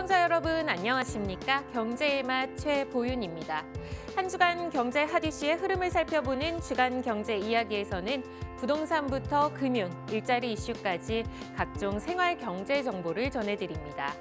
시청자 여러분 안녕하십니까? 경제의 맛 최보윤입니다. 한 주간 경제 핫 이슈의 흐름을 살펴보는 주간 경제 이야기에서는 부동산부터 금융, 일자리 이슈까지 각종 생활 경제 정보를 전해드립니다.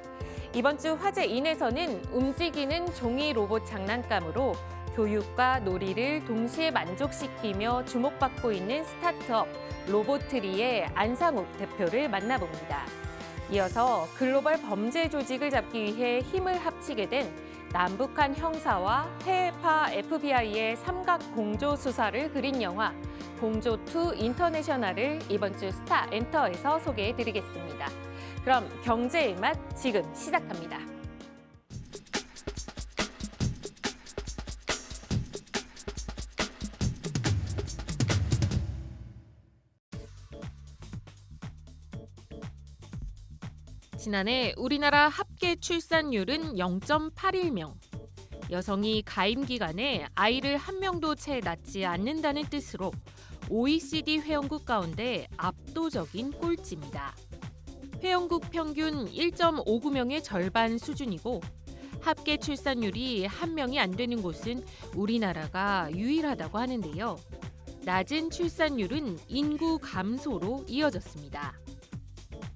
이번 주 화제인에서는 움직이는 종이 로봇 장난감으로 교육과 놀이를 동시에 만족시키며 주목받고 있는 스타트업 로보트리의 안상욱 대표를 만나봅니다. 이어서 글로벌 범죄 조직을 잡기 위해 힘을 합치게 된 남북한 형사와 해외파 FBI의 삼각 공조 수사를 그린 영화 공조2 인터내셔널을 이번 주 스타엔터에서 소개해드리겠습니다. 그럼 경제의 맛 지금 시작합니다. 지난해 우리나라 합계 출산율은 0.81명. 여성이 가임 기간에 아이를 한 명도 채 낳지 않는다는 뜻으로 OECD 회원국 가운데 압도적인 꼴찌입니다. 회원국 평균 1.59명의 절반 수준이고 합계 출산율이 한 명이 안 되는 곳은 우리나라가 유일하다고 하는데요. 낮은 출산율은 인구 감소로 이어졌습니다.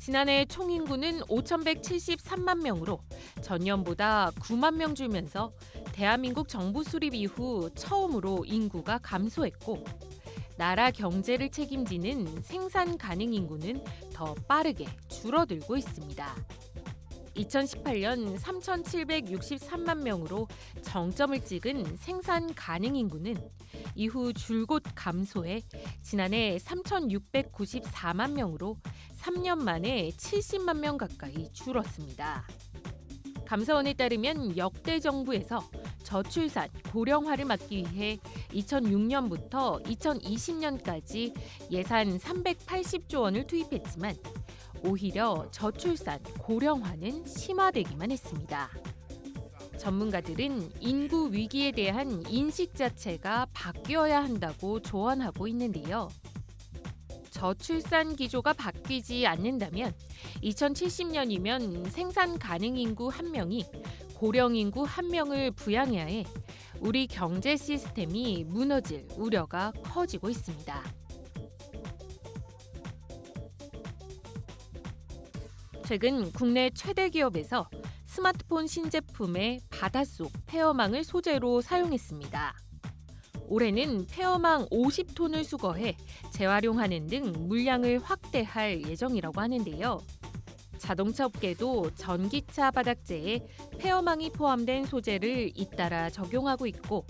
지난해 총인구는 5,173만 명으로 전년보다 9만 명 줄면서 대한민국 정부 수립 이후 처음으로 인구가 감소했고 나라 경제를 책임지는 생산 가능 인구는 더 빠르게 줄어들고 있습니다. 2018년 3,763만 명으로 정점을 찍은 생산 가능 인구는 이후 줄곧 감소해 지난해 3,694만 명으로 3년 만에 70만 명 가까이 줄었습니다. 감사원에 따르면 역대 정부에서 저출산, 고령화를 막기 위해 2006년부터 2020년까지 예산 380조 원을 투입했지만 오히려 저출산, 고령화는 심화되기만 했습니다. 전문가들은 인구 위기에 대한 인식 자체가 바뀌어야 한다고 조언하고 있는데요. 저출산 기조가 바뀌지 않는다면 2070년이면 생산 가능 인구 1명이 고령 인구 1명을 부양해야 해 우리 경제 시스템이 무너질 우려가 커지고 있습니다. 최근 국내 최대 기업에서 스마트폰 신제품에 바닷속 폐어망을 소재로 사용했습니다. 올해는 폐어망 50톤을 수거해 재활용하는 등 물량을 확대할 예정이라고 하는데요. 자동차 업계도 전기차 바닥재에 폐어망이 포함된 소재를 잇따라 적용하고 있고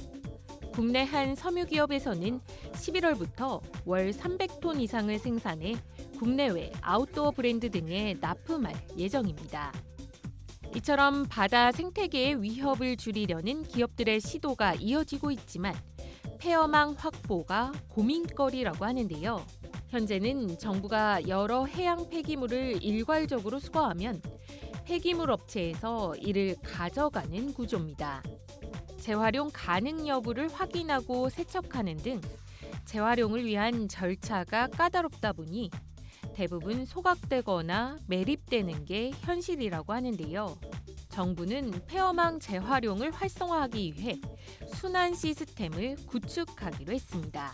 국내 한 섬유기업에서는 11월부터 월 300톤 이상을 생산해 국내외 아웃도어 브랜드 등에 납품할 예정입니다. 이처럼 바다 생태계의 위협을 줄이려는 기업들의 시도가 이어지고 있지만 폐어망 확보가 고민거리라고 하는데요. 현재는 정부가 여러 해양 폐기물을 일괄적으로 수거하면 폐기물 업체에서 이를 가져가는 구조입니다. 재활용 가능 여부를 확인하고 세척하는 등 재활용을 위한 절차가 까다롭다 보니 대부분 소각되거나 매립되는 게 현실이라고 하는데요. 정부는 폐어망 재활용을 활성화하기 위해 순환 시스템을 구축하기로 했습니다.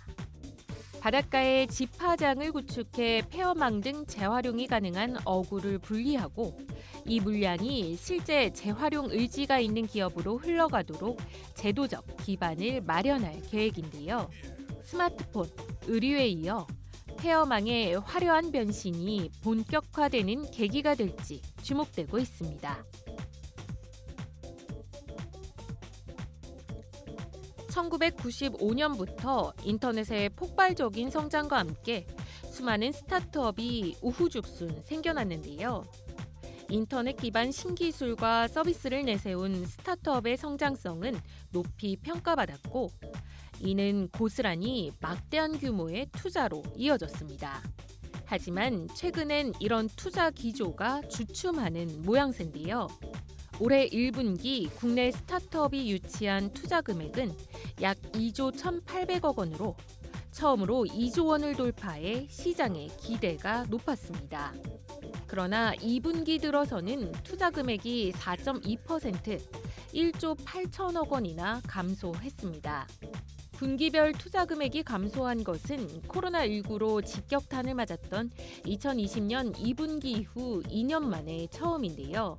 바닷가에 집화장을 구축해 폐어망 등 재활용이 가능한 어구를 분리하고 이 물량이 실제 재활용 의지가 있는 기업으로 흘러가도록 제도적 기반을 마련할 계획인데요. 스마트폰, 의류에 이어 폐어망의 화려한 변신이 본격화되는 계기가 될지 주목되고 있습니다. 1995년부터 인터넷의 폭발적인 성장과 함께 수많은 스타트업이 우후죽순 생겨났는데요. 인터넷 기반 신기술과 서비스를 내세운 스타트업의 성장성은 높이 평가받았고 이는 고스란히 막대한 규모의 투자로 이어졌습니다. 하지만 최근엔 이런 투자 기조가 주춤하는 모양새인데요. 올해 1분기 국내 스타트업이 유치한 투자 금액은 약 2조 1,800억 원으로 처음으로 2조 원을 돌파해 시장의 기대가 높았습니다. 그러나 2분기 들어서는 투자 금액이 4.2%, 1조 8천억 원이나 감소했습니다. 분기별 투자 금액이 감소한 것은 코로나19로 직격탄을 맞았던 2020년 2분기 이후 2년 만에 처음인데요.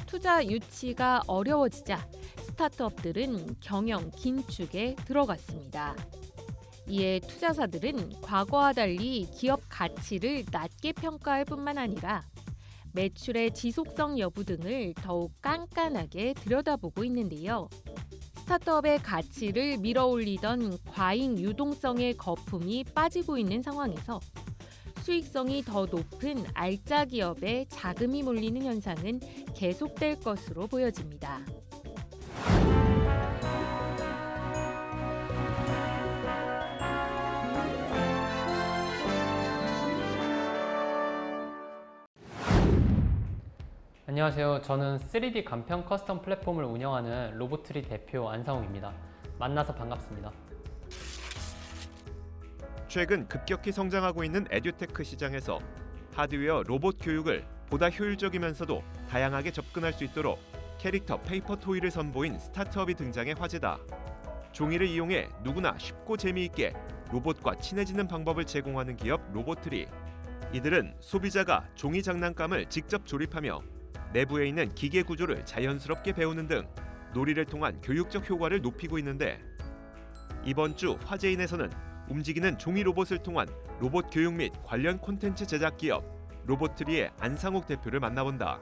투자 유치가 어려워지자 스타트업들은 경영 긴축에 들어갔습니다. 이에 투자사들은 과거와 달리 기업 가치를 낮게 평가할 뿐만 아니라 매출의 지속성 여부 등을 더욱 깐깐하게 들여다보고 있는데요. 스타트업의 가치를 밀어올리던 과잉 유동성의 거품이 빠지고 있는 상황에서 수익성이 더 높은 알짜 기업에 자금이 몰리는 현상은 계속될 것으로 보여집니다. 안녕하세요. 저는 3D 간편 커스텀 플랫폼을 운영하는 로보트리 대표 안상욱입니다. 만나서 반갑습니다. 최근 급격히 성장하고 있는 에듀테크 시장에서 하드웨어 로봇 교육을 보다 효율적이면서도 다양하게 접근할 수 있도록 캐릭터 페이퍼 토이를 선보인 스타트업이 등장해 화제다. 종이를 이용해 누구나 쉽고 재미있게 로봇과 친해지는 방법을 제공하는 기업 로보트리. 이들은 소비자가 종이 장난감을 직접 조립하며 내부에 있는 기계 구조를 자연스럽게 배우는 등 놀이를 통한 교육적 효과를 높이고 있는데, 이번 주 화제인에서는 움직이는 종이 로봇을 통한 로봇 교육 및 관련 콘텐츠 제작 기업 로보트리의 안상욱 대표를 만나본다.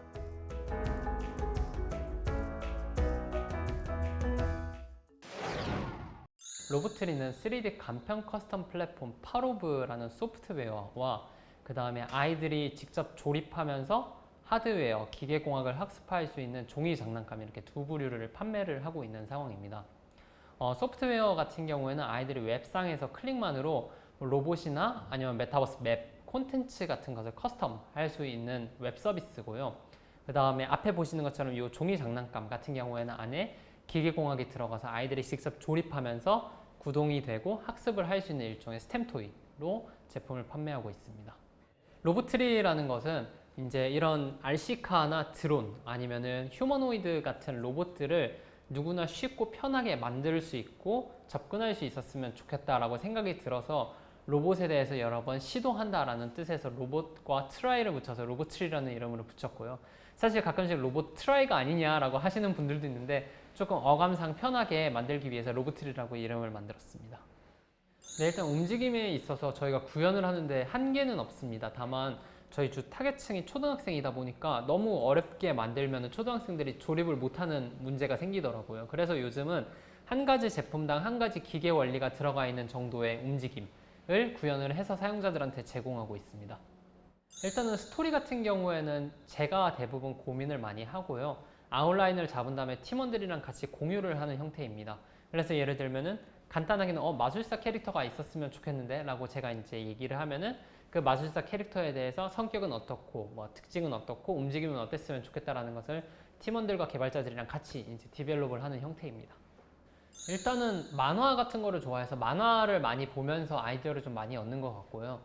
로보트리는 3D 간편 커스텀 플랫폼 파로브라는 소프트웨어와 그 다음에 아이들이 직접 조립하면서 하드웨어, 기계공학을 학습할 수 있는 종이 장난감 이렇게 두 부류를 판매를 하고 있는 상황입니다. 소프트웨어 같은 경우에는 아이들이 웹상에서 클릭만으로 로봇이나 아니면 메타버스 맵, 콘텐츠 같은 것을 커스텀 할 수 있는 웹 서비스고요. 그 다음에 앞에 보시는 것처럼 이 종이 장난감 같은 경우에는 안에 기계공학이 들어가서 아이들이 직접 조립하면서 구동이 되고 학습을 할 수 있는 일종의 스템 토이로 제품을 판매하고 있습니다. 로보트리라는 것은 이제 이런 RC카나 드론 아니면은 휴머노이드 같은 로봇들을 누구나 쉽고 편하게 만들 수 있고 접근할 수 있었으면 좋겠다라고 생각이 들어서 로봇에 대해서 여러 번 시도한다라는 뜻에서 로봇과 트라이를 붙여서 로보트리라는 이름으로 붙였고요. 사실 가끔씩 로봇 트라이가 아니냐라고 하시는 분들도 있는데 조금 어감상 편하게 만들기 위해서 로보트리라고 이름을 만들었습니다. 네, 일단 움직임에 있어서 저희가 구현을 하는데 한계는 없습니다. 다만 저희 주 타겟층이 초등학생이다 보니까 너무 어렵게 만들면 초등학생들이 조립을 못하는 문제가 생기더라고요. 그래서 요즘은 한 가지 제품당 한 가지 기계 원리가 들어가 있는 정도의 움직임을 구현을 해서 사용자들한테 제공하고 있습니다. 일단은 스토리 같은 경우에는 제가 대부분 고민을 많이 하고요. 아웃라인을 잡은 다음에 팀원들이랑 같이 공유를 하는 형태입니다. 그래서 예를 들면은 간단하게는 마술사 캐릭터가 있었으면 좋겠는데 라고 제가 이제 얘기를 하면은 그 마술사 캐릭터에 대해서 성격은 어떻고 뭐 특징은 어떻고 움직임은 어땠으면 좋겠다라는 것을 팀원들과 개발자들이랑 같이 이제 디벨롭을 하는 형태입니다. 일단은 만화 같은 거를 좋아해서 만화를 많이 보면서 아이디어를 좀 많이 얻는 것 같고요.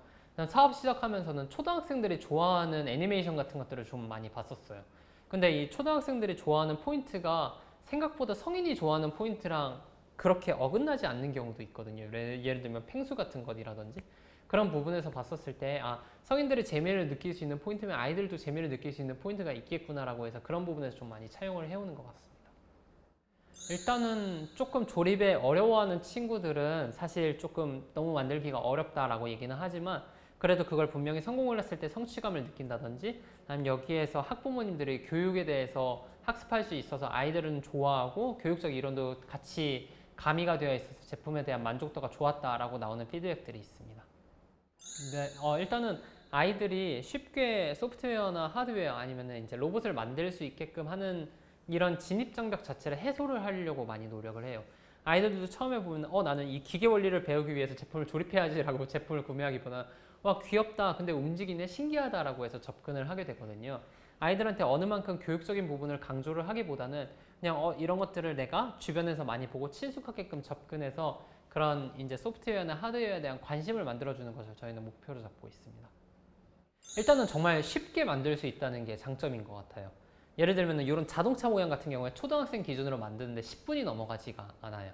사업 시작하면서는 초등학생들이 좋아하는 애니메이션 같은 것들을 좀 많이 봤었어요. 근데 이 초등학생들이 좋아하는 포인트가 생각보다 성인이 좋아하는 포인트랑 그렇게 어긋나지 않는 경우도 있거든요. 예를 들면 펭수 같은 것이라든지 그런 부분에서 봤었을 때 성인들이 재미를 느낄 수 있는 포인트면 아이들도 재미를 느낄 수 있는 포인트가 있겠구나라고 해서 그런 부분에서 좀 많이 차용을 해오는 것 같습니다. 일단은 조금 조립에 어려워하는 친구들은 사실 조금 너무 만들기가 어렵다라고 얘기는 하지만 그래도 그걸 분명히 성공을 했을 때 성취감을 느낀다든지 아니면 여기에서 학부모님들이 교육에 대해서 학습할 수 있어서 아이들은 좋아하고 교육적 이론도 같이 가미가 되어 있어서 제품에 대한 만족도가 좋았다라고 나오는 피드백들이 있습니다. 네, 일단은 아이들이 쉽게 소프트웨어나 하드웨어 아니면 이제 로봇을 만들 수 있게끔 하는 이런 진입장벽 자체를 해소를 하려고 많이 노력을 해요. 아이들도 처음에 보면 나는 이 기계 원리를 배우기 위해서 제품을 조립해야지라고 제품을 구매하기보다 와 귀엽다 근데 움직이네 신기하다라고 해서 접근을 하게 되거든요. 아이들한테 어느 만큼 교육적인 부분을 강조를 하기보다는 그냥 이런 것들을 내가 주변에서 많이 보고 친숙하게끔 접근해서 그런 이제 소프트웨어나 하드웨어에 대한 관심을 만들어주는 것을 저희는 목표로 잡고 있습니다. 일단은 정말 쉽게 만들 수 있다는 게 장점인 것 같아요. 예를 들면 이런 자동차 모양 같은 경우에 초등학생 기준으로 만드는데 10분이 넘어가지가 않아요.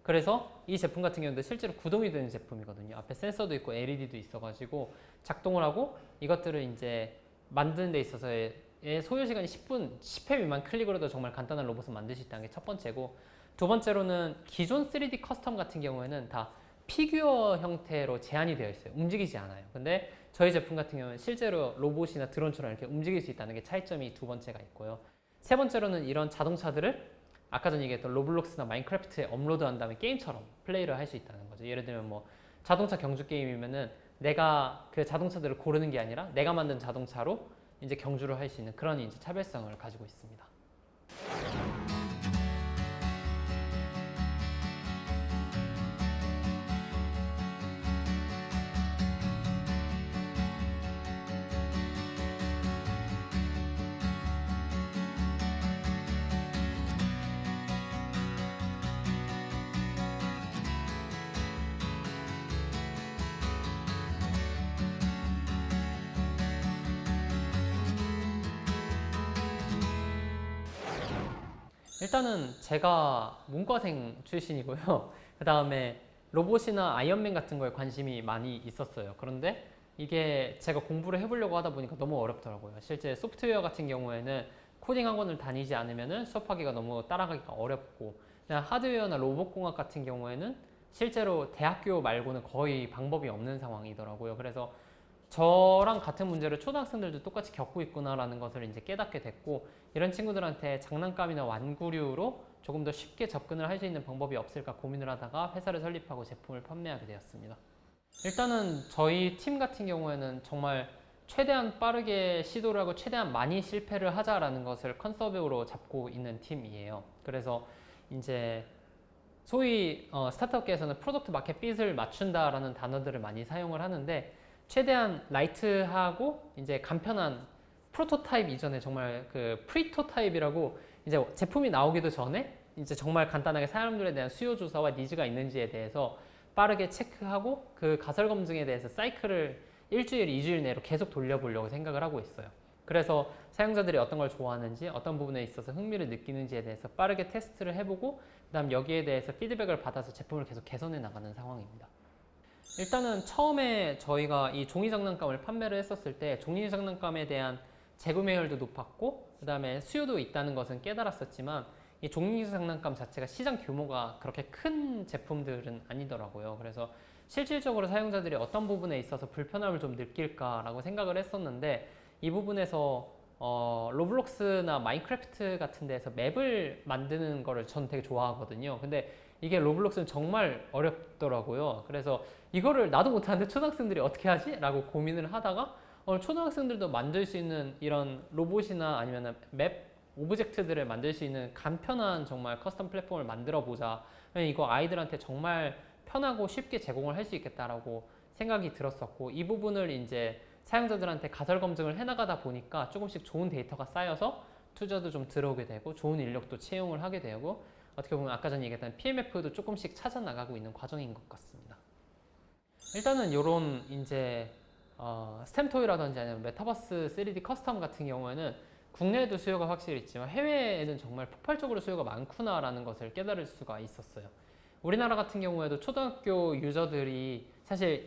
그래서 이 제품 같은 경우도 실제로 구동이 되는 제품이거든요. 앞에 센서도 있고 LED도 있어가지고 작동을 하고 이것들을 이제 만드는 데 있어서의 소요 시간이 10분, 10회 미만 클릭으로도 정말 간단한 로봇을 만들 수 있다는 게 첫 번째고, 두 번째로는 기존 3D 커스텀 같은 경우에는 다 피규어 형태로 제한이 되어 있어요. 움직이지 않아요. 근데 저희 제품 같은 경우는 실제로 로봇이나 드론처럼 이렇게 움직일 수 있다는 게 차이점이 두 번째가 있고요. 세 번째로는 이런 자동차들을 아까 전에 얘기했던 로블록스나 마인크래프트에 업로드한 다음에 게임처럼 플레이를 할 수 있다는 거죠. 예를 들면 뭐 자동차 경주 게임이면은 내가 그 자동차들을 고르는 게 아니라 내가 만든 자동차로 이제 경주를 할 수 있는 그런 이제 차별성을 가지고 있습니다. 일단은 제가 문과생 출신이고요. 그 다음에 로봇이나 아이언맨 같은 거에 관심이 많이 있었어요. 그런데 이게 제가 공부를 해보려고 하다 보니까 너무 어렵더라고요. 실제 소프트웨어 같은 경우에는 코딩 학원을 다니지 않으면 수업하기가 너무 따라가기가 어렵고, 그냥 하드웨어나 로봇공학 같은 경우에는 실제로 대학교 말고는 거의 방법이 없는 상황이더라고요. 그래서 저랑 같은 문제를 초등학생들도 똑같이 겪고 있구나라는 것을 이제 깨닫게 됐고, 이런 친구들한테 장난감이나 완구류로 조금 더 쉽게 접근을 할 수 있는 방법이 없을까 고민을 하다가 회사를 설립하고 제품을 판매하게 되었습니다. 일단은 저희 팀 같은 경우에는 정말 최대한 빠르게 시도를 하고 최대한 많이 실패를 하자라는 것을 컨셉으로 잡고 있는 팀이에요. 그래서 이제 소위 스타트업계에서는 프로덕트 마켓 핏을 맞춘다라는 단어들을 많이 사용을 하는데, 최대한 라이트하고 이제 간편한 프로토타입 이전에 정말 그 프리토타입이라고 이제 제품이 나오기도 전에 이제 정말 간단하게 사람들에 대한 수요 조사와 니즈가 있는지에 대해서 빠르게 체크하고 그 가설 검증에 대해서 사이클을 일주일, 2주일 내로 계속 돌려보려고 생각을 하고 있어요. 그래서 사용자들이 어떤 걸 좋아하는지, 어떤 부분에 있어서 흥미를 느끼는지에 대해서 빠르게 테스트를 해보고, 그다음 여기에 대해서 피드백을 받아서 제품을 계속 개선해 나가는 상황입니다. 일단은 처음에 저희가 이 종이 장난감을 판매를 했었을 때 종이 장난감에 대한 재구매율도 높았고, 그 다음에 수요도 있다는 것은 깨달았었지만, 이 종이 장난감 자체가 시장 규모가 그렇게 큰 제품들은 아니더라고요. 그래서 실질적으로 사용자들이 어떤 부분에 있어서 불편함을 좀 느낄까라고 생각을 했었는데, 이 부분에서 로블록스나 마인크래프트 같은 데서 맵을 만드는 거를 전 되게 좋아하거든요. 근데 이게 로블록스는 정말 어렵더라고요. 그래서 이거를 나도 못하는데 초등학생들이 어떻게 하지? 라고 고민을 하다가 초등학생들도 만들 수 있는 이런 로봇이나 아니면 맵, 오브젝트들을 만들 수 있는 간편한 정말 커스텀 플랫폼을 만들어 보자. 이거 아이들한테 정말 편하고 쉽게 제공을 할 수 있겠다라고 생각이 들었었고, 이 부분을 이제 사용자들한테 가설 검증을 해나가다 보니까 조금씩 좋은 데이터가 쌓여서 투자도 좀 들어오게 되고 좋은 인력도 채용을 하게 되고, 어떻게 보면 아까 전에 얘기했던 PMF도 조금씩 찾아 나가고 있는 과정인 것 같습니다. 일단은 이런 이제 스탬토이라든지 아니면 메타버스 3D 커스텀 같은 경우에는 국내에도 수요가 확실히 있지만 해외에는 정말 폭발적으로 수요가 많구나라는 것을 깨달을 수가 있었어요. 우리나라 같은 경우에도 초등학교 유저들이 사실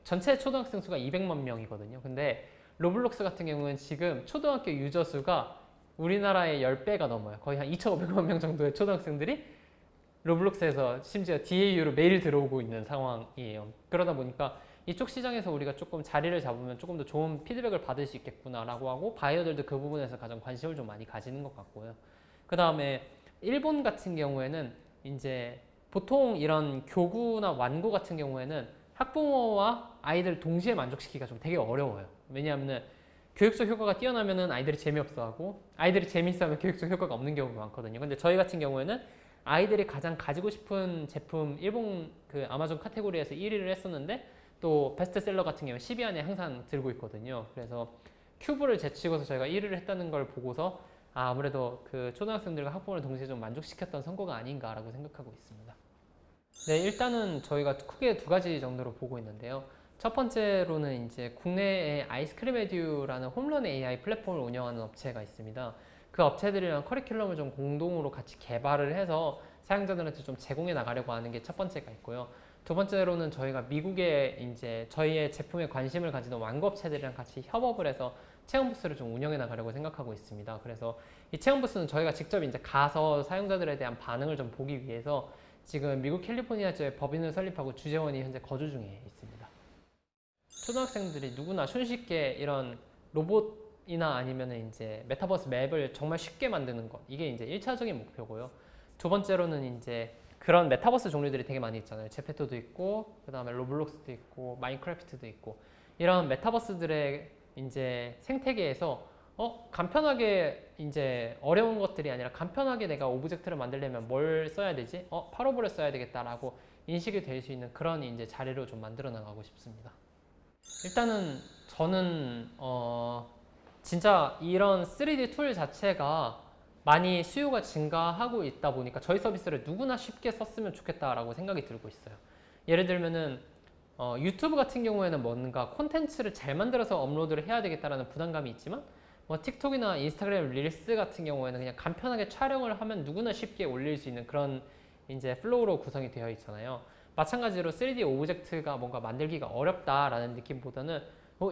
전체 초등학생 수가 200만 명이거든요. 근데 로블록스 같은 경우는 지금 초등학교 유저 수가 우리나라의 10배가 넘어요. 거의 한 2,500만 명 정도의 초등학생들이 로블록스에서 심지어 DAU로 매일 들어오고 있는 상황이에요. 그러다 보니까 이쪽 시장에서 우리가 조금 자리를 잡으면 조금 더 좋은 피드백을 받을 수 있겠구나라고 하고, 바이어들도 그 부분에서 가장 관심을 좀 많이 가지는 것 같고요. 그 다음에 일본 같은 경우에는 이제 보통 이런 교구나 완구 같은 경우에는 학부모와 아이들 동시에 만족시키기가 좀 되게 어려워요. 왜냐하면 교육적 효과가 뛰어나면은 아이들이 재미없어하고, 아이들이 재미있어하면 교육적 효과가 없는 경우가 많거든요. 근데 저희 같은 경우에는 아이들이 가장 가지고 싶은 제품 일본 그 아마존 카테고리에서 1위를 했었는데, 또 베스트셀러 같은 경우는 10위 안에 항상 들고 있거든요. 그래서 큐브를 제치고서 저희가 1위를 했다는 걸 보고서 아무래도 그 초등학생들과 학부모를 동시에 좀 만족시켰던 성과가 아닌가라고 생각하고 있습니다. 네, 일단은 저희가 크게 두 가지 정도로 보고 있는데요. 첫 번째로는 이제 국내에 아이스크림 에듀라는 홈런 AI 플랫폼을 운영하는 업체가 있습니다. 그 업체들이랑 커리큘럼을 좀 공동으로 같이 개발을 해서 사용자들한테 좀 제공해 나가려고 하는 게 첫 번째가 있고요. 두 번째로는 저희가 미국에 이제 저희의 제품에 관심을 가지는 완구업체들이랑 같이 협업을 해서 체험 부스를 좀 운영해 나가려고 생각하고 있습니다. 그래서 이 체험 부스는 저희가 직접 이제 가서 사용자들에 대한 반응을 좀 보기 위해서 지금 미국 캘리포니아주에 법인을 설립하고 주재원이 현재 거주 중에 있습니다. 초등학생들이 누구나 손쉽게 이런 로봇이나 아니면 이제 메타버스 맵을 정말 쉽게 만드는 것, 이게 이제 1차적인 목표고요. 두 번째로는 이제 그런 메타버스 종류들이 되게 많이 있잖아요. 제페토도 있고, 그 다음에 로블록스도 있고, 마인크래프트도 있고, 이런 메타버스들의 이제 생태계에서 간편하게 이제 어려운 것들이 아니라 간편하게 내가 오브젝트를 만들려면 뭘 써야 되지? 파로볼을 써야 되겠다라고 인식이 될 수 있는 그런 이제 자리로 좀 만들어 나가고 싶습니다. 일단은 저는 진짜 이런 3D 툴 자체가 많이 수요가 증가하고 있다 보니까 저희 서비스를 누구나 쉽게 썼으면 좋겠다라고 생각이 들고 있어요. 예를 들면은 유튜브 같은 경우에는 뭔가 콘텐츠를 잘 만들어서 업로드를 해야 되겠다라는 부담감이 있지만 뭐 틱톡이나 인스타그램 릴스 같은 경우에는 그냥 간편하게 촬영을 하면 누구나 쉽게 올릴 수 있는 그런 이제 플로우로 구성이 되어 있잖아요. 마찬가지로 3D 오브젝트가 뭔가 만들기가 어렵다라는 느낌보다는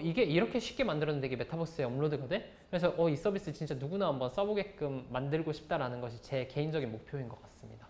이게 이렇게 쉽게 만들었는데 이게 메타버스에 업로드가 돼? 그래서 이 서비스 진짜 누구나 한번 써보게끔 만들고 싶다라는 것이 제 개인적인 목표인 것 같습니다.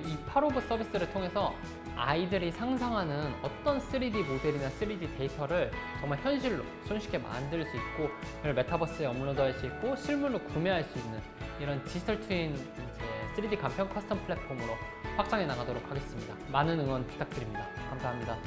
이 파로브 서비스를 통해서 아이들이 상상하는 어떤 3D 모델이나 3D 데이터를 정말 현실로 손쉽게 만들 수 있고 그걸 메타버스에 업로드할 수 있고 실물로 구매할 수 있는 이런 디지털 트윈 이제 3D 간편 커스텀 플랫폼으로 확장해 나가도록 하겠습니다. 많은 응원 부탁드립니다. 감사합니다.